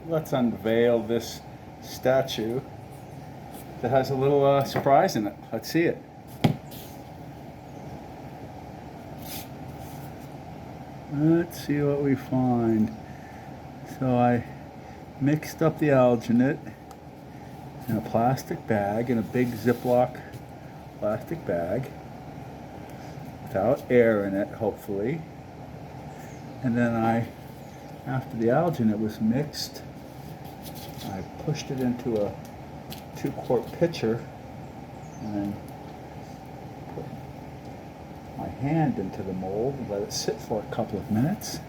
let's unveil this statue that has a little surprise in it. Let's see it. Let's see what we find. So I mixed up the alginate in a plastic bag, in a big Ziploc plastic bag, without air in it, hopefully. And then after the alginate was mixed, I pushed it into a 2-quart pitcher and then put my hand into the mold and let it sit for a couple of minutes.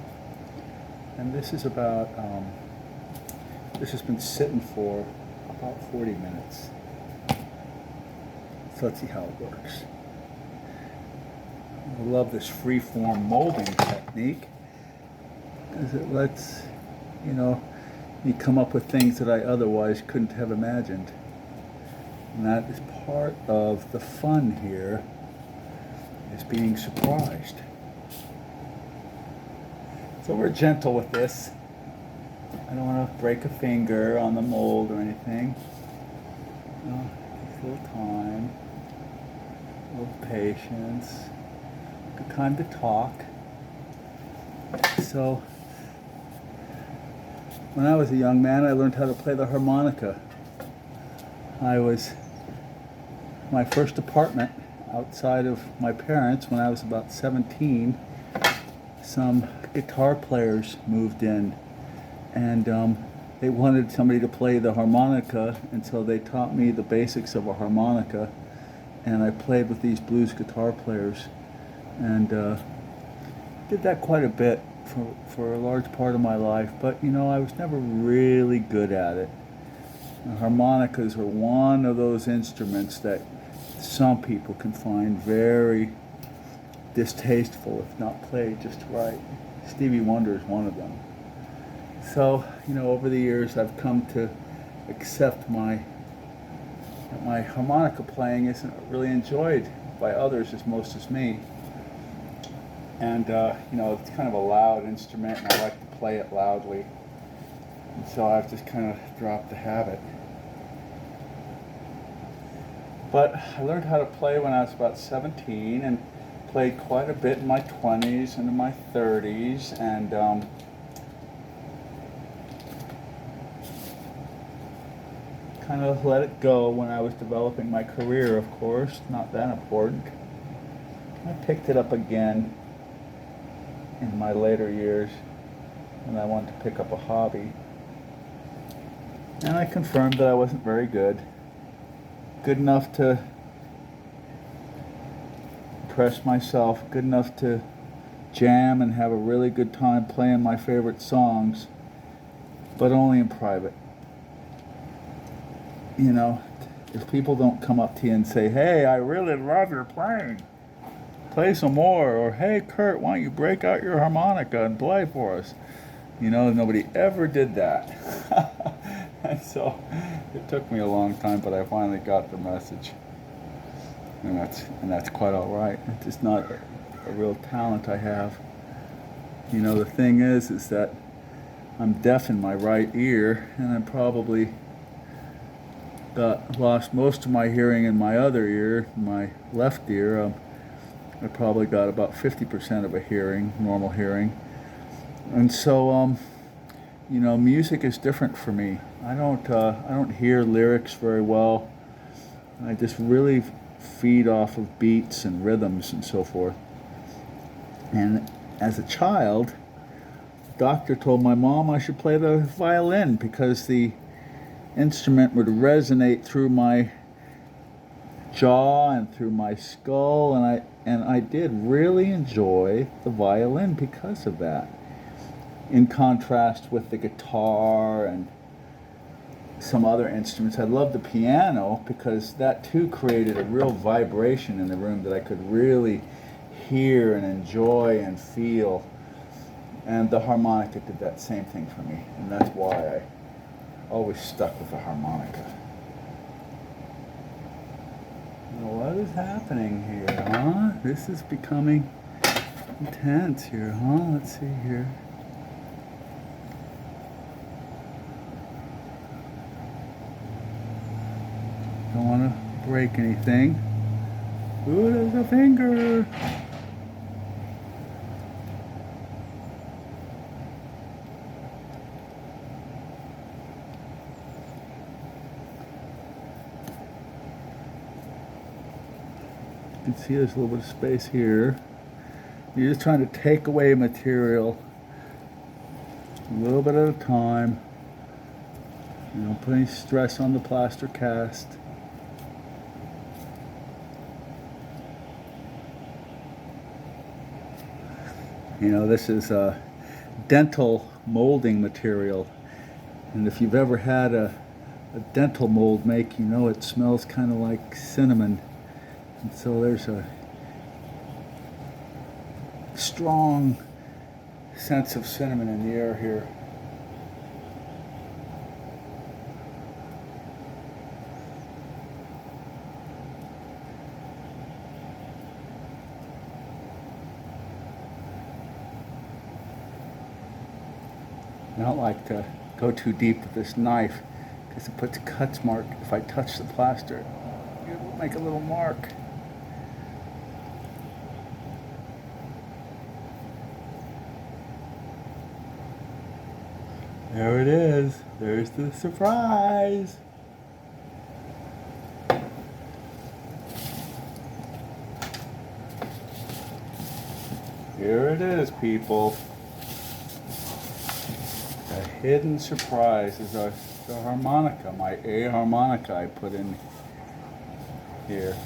And this is about, this has been sitting for about 40 minutes. So let's see how it works. I love this free-form molding technique because it lets, you come up with things that I otherwise couldn't have imagined. And that is part of the fun here, is being surprised. So we're gentle with this. I don't want to break a finger on the mold or anything. Takes a little time, a little patience, good time to talk. So, when I was a young man, I learned how to play the harmonica. My first apartment outside of my parents, when I was about 17, some guitar players moved in, and they wanted somebody to play the harmonica, and so they taught me the basics of a harmonica, and I played with these blues guitar players, and did that quite a bit for a large part of my life, but I was never really good at it. And harmonicas are one of those instruments that some people can find very distasteful if not played just right. Stevie Wonder is one of them. So, over the years I've come to accept that my harmonica playing isn't really enjoyed by others as much as me. And, it's kind of a loud instrument and I like to play it loudly. And so I've just kind of dropped the habit. But I learned how to play when I was about 17 and played quite a bit in my 20s and in my 30s, and kind of let it go when I was developing my career, of course, not that important. I picked it up again in my later years when I wanted to pick up a hobby. And I confirmed that I wasn't very good enough to impress myself, good enough to jam and have a really good time playing my favorite songs, but only in private. If people don't come up to you and say, "Hey, I really love your playing, play some more," or "Hey, Kurt, why don't you break out your harmonica and play for us?" Nobody ever did that. And so it took me a long time, but I finally got the message. And that's quite all right. It's just not a real talent I have. The thing is that I'm deaf in my right ear, and I probably lost most of my hearing in my other ear, my left ear. I probably got about 50% of a hearing, normal hearing. And so, music is different for me. I don't hear lyrics very well. I just really feed off of beats and rhythms and so forth. And as a child, the doctor told my mom I should play the violin because the instrument would resonate through my jaw and through my skull, and I did really enjoy the violin because of that, in contrast with the guitar and some other instruments. I loved the piano because that too created a real vibration in the room that I could really hear and enjoy and feel. And the harmonica did that same thing for me, and that's why I always stuck with the harmonica. What is happening here, huh? This is becoming intense here, huh? Let's see here. Don't want to break anything. Ooh, there's a finger. You can see there's a little bit of space here. You're just trying to take away material a little bit at a time. You don't put any stress on the plaster cast. You know, this is a dental molding material. And if you've ever had a dental mold make, you know it smells kind of like cinnamon. And so there's a strong sense of cinnamon in the air here. I don't like to go too deep with this knife because it puts cuts mark. If I touch the plaster, it will make a little mark. There it is. There's the surprise. Here it is, people. The hidden surprise is the harmonica, my A harmonica I put in here.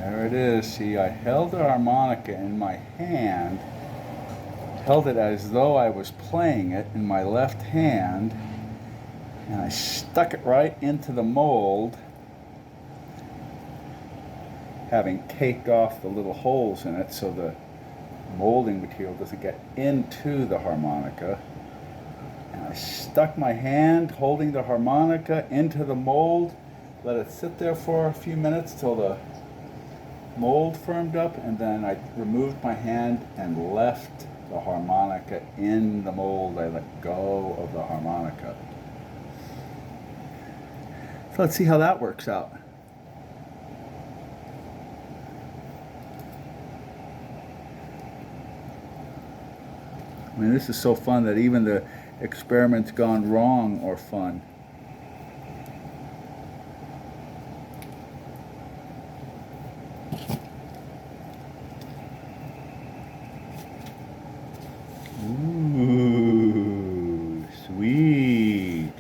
There it is. See, I held the harmonica in my hand, held it as though I was playing it in my left hand, and I stuck it right into the mold, having taped off the little holes in it so the molding material doesn't get into the harmonica. And I stuck my hand holding the harmonica into the mold, let it sit there for a few minutes till the mold firmed up, and then I removed my hand and left the harmonica in the mold. I let go of the harmonica. So let's see how that works out. I mean, this is so fun that even the experiments gone wrong are fun. Ooh, sweet.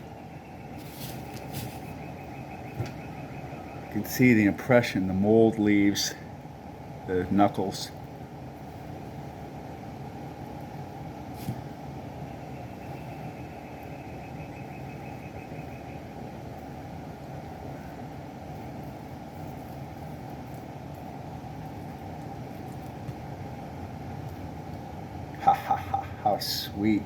You can see the impression the mold leaves, the knuckles. Ha ha ha, how sweet.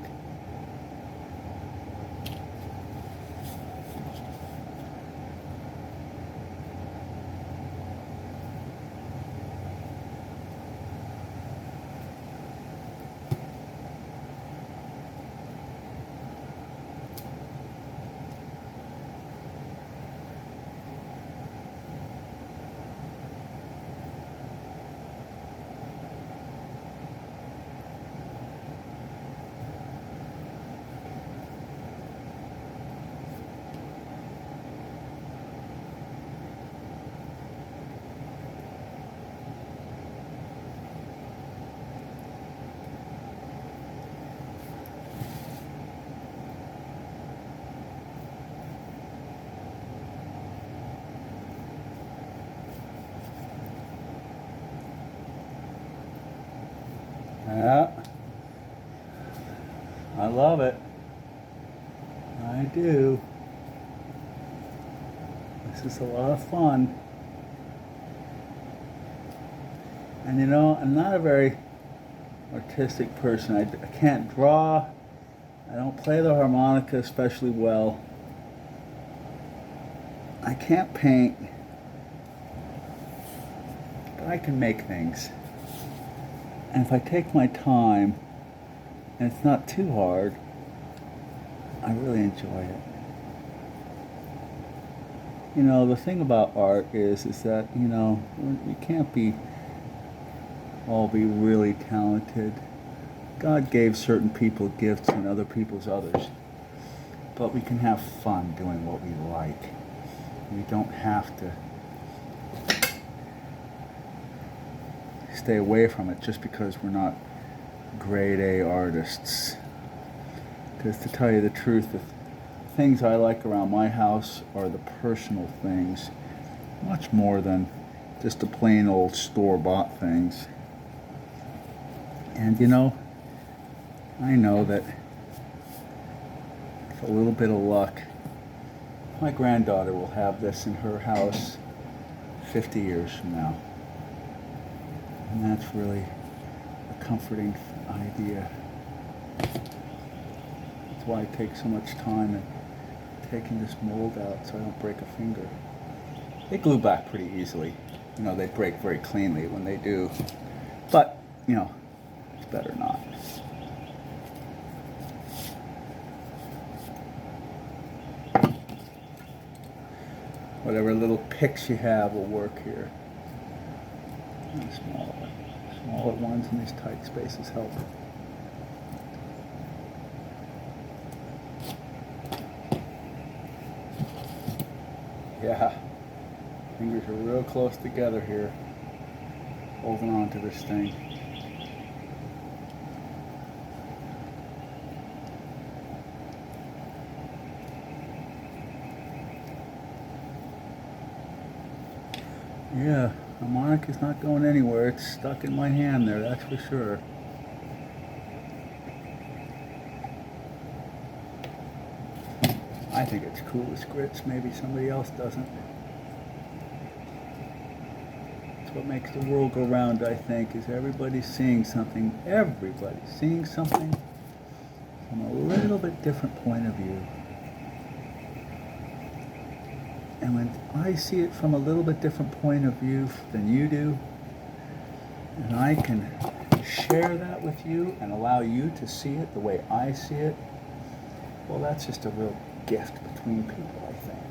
Yeah, I love it. I do. This is a lot of fun. And you know, I'm not a very artistic person. I can't draw. I don't play the harmonica especially well. I can't paint. But I can make things. And if I take my time, and it's not too hard, I really enjoy it. You know, the thing about art is that, you know, we can't all be really talented. God gave certain people gifts and other people's others. But we can have fun doing what we like. We don't have to stay away from it just because we're not grade A artists. Because to tell you the truth, the things I like around my house are the personal things, much more than just the plain old store-bought things. And you know, I know that with a little bit of luck, my granddaughter will have this in her house 50 years from now. And that's really a comforting idea. That's why I take so much time in taking this mold out so I don't break a finger. They glue back pretty easily. You know, they break very cleanly when they do. But, you know, it's better not. Whatever little picks you have will work here. And smaller ones in these tight spaces help. Yeah, fingers are real close together here, holding on to this thing. Yeah, harmonic is not going anywhere. It's stuck in my hand there, that's for sure. I think it's cool as grits. Maybe somebody else doesn't. It's what makes the world go round, I think, is everybody's seeing something. Everybody's seeing something from a little bit different point of view. And when I see it from a little bit different point of view than you do, and I can share that with you and allow you to see it the way I see it, well, that's just a real gift between people, I think.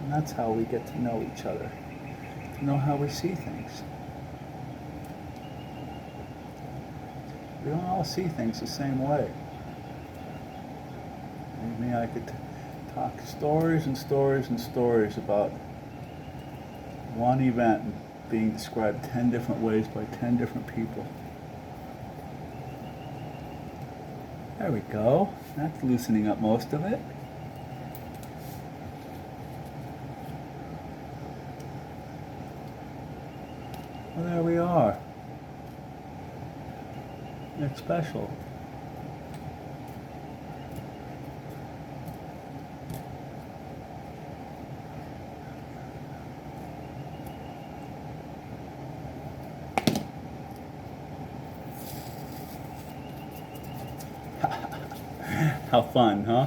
And that's how we get to know each other, to know how we see things. We don't all see things the same way. Maybe I could talk stories and stories and stories about one event being described 10 different ways by 10 different people. There we go. That's loosening up most of it. Well, there we are. It's special. How fun, huh?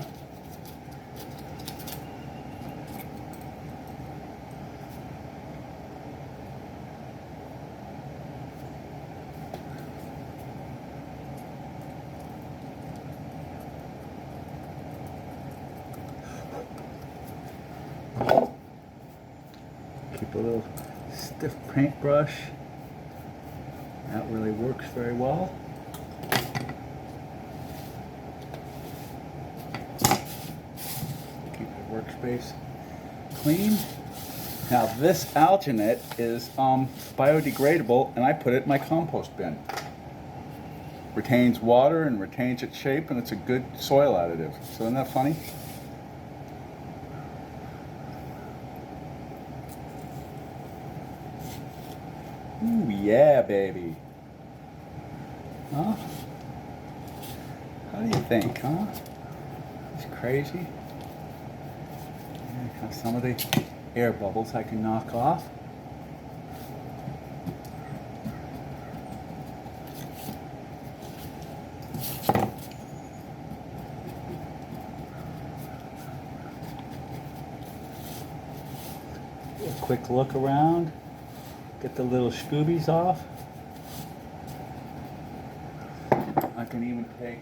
Keep a little stiff paintbrush. That really works very well. Workspace clean. Now this alginate is biodegradable, and I put it in my compost bin. Retains water and retains its shape, and it's a good soil additive. So isn't that funny? Ooh yeah, baby. Huh? How do you think, huh? It's crazy. Have some of the air bubbles I can knock off. Do a quick look around, get the little scoobies off. I can even take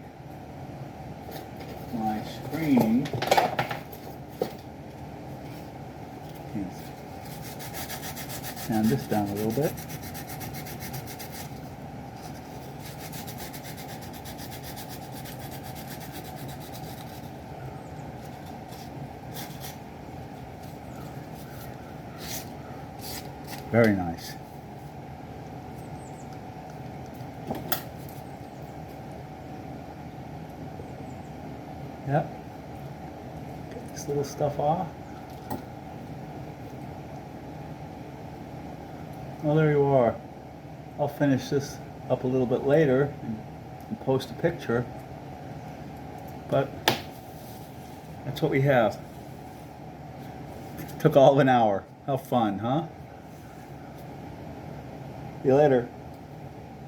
my screen sand this down a little bit. Very nice. Yep. Get this little stuff off. Well, there you are. I'll finish this up a little bit later and post a picture. But that's what we have. Took all of an hour. How fun, huh? See you later.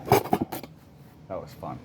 That was fun.